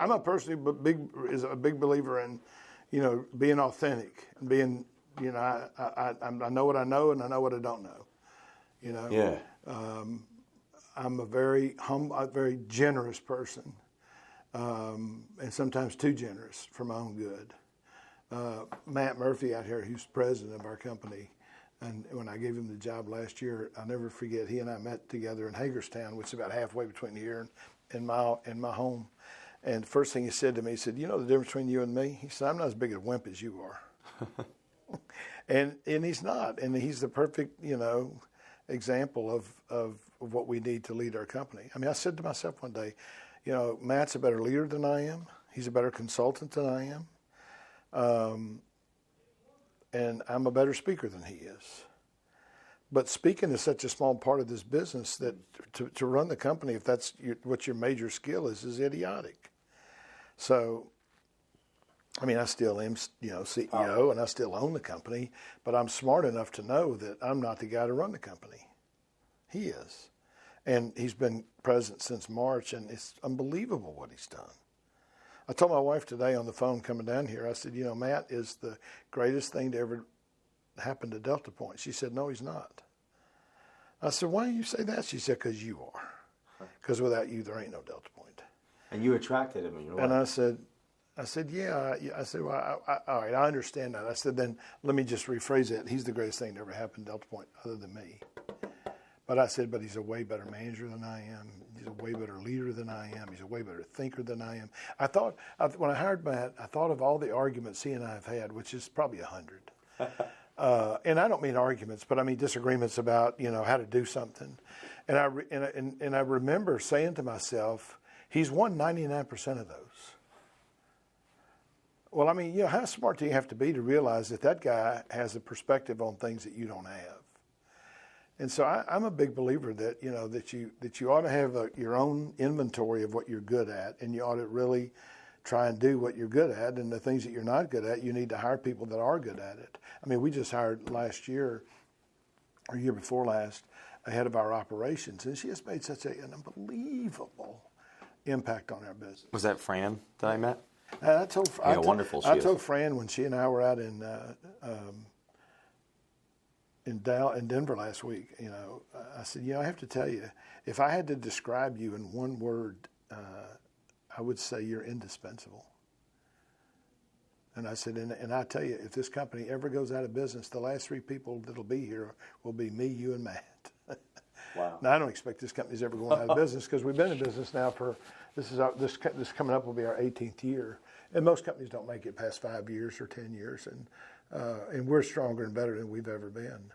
I'm a person who is a big believer in, being authentic and being, I know what I know and I know what I don't know. Yeah. I'm a very humble, a very generous person, and sometimes too generous for my own good. Matt Murphy out here, who's president of our company, and when I gave him the job last year, I'll never forget, he and I met together in Hagerstown, which is about halfway between here and my home. And the first thing he said to me, he said, "You know the difference between you and me?" He said, "I'm not as big a wimp as you are." and he's not. And he's the perfect, example of what we need to lead our company. I mean, I said to myself one day, Matt's a better leader than I am. He's a better consultant than I am. And I'm a better speaker than he is. But speaking is such a small part of this business that to run the company, if that's what your major skill is idiotic. So, I mean, I still am, CEO, and I still own the company, but I'm smart enough to know that I'm not the guy to run the company. He is. And he's been president since March, and it's unbelievable what he's done. I told my wife today on the phone coming down here, I said, Matt is the greatest thing to ever happen to Delta Point. She said, "No, he's not." I said, "Why do you say that?" She said, "Because you are. Because without you, there ain't no Delta Point." And you attracted him in your life. And I said, "Yeah." I said, "Well, all right, I understand that." I said, "Then let me just rephrase it. He's the greatest thing to ever happen to Delta Point other than me." But I said, "But he's a way better manager than I am. He's a way better leader than I am. He's a way better thinker than I am." I thought, when I hired Matt, I thought of all the arguments he and I have had, which is probably 100. And I don't mean arguments, but I mean disagreements about, how to do something. And I remember saying to myself, he's won 99% of those. Well, I mean, how smart do you have to be to realize that guy has a perspective on things that you don't have? And so I'm a big believer that, that you ought to have your own inventory of what you're good at, and you ought to really try and do what you're good at, and the things that you're not good at, you need to hire people that are good at it. I mean, we just hired last year, or year before last, a head of our operations, and she has made such an unbelievable impact on our business. Was that Fran that I met? Wonderful. I told Fran when she and I were out in Denver last week, I said, I have to tell you, if I had to describe you in one word, I would say you're indispensable. And I said, and I tell you, if this company ever goes out of business, the last 3 people that'll be here will be me, you, and Matt. Wow. Now, I don't expect this company's ever going out of business because we've been in business now for, this coming up will be our 18th year. And most companies don't make it past 5 years or 10 years. And we're stronger and better than we've ever been,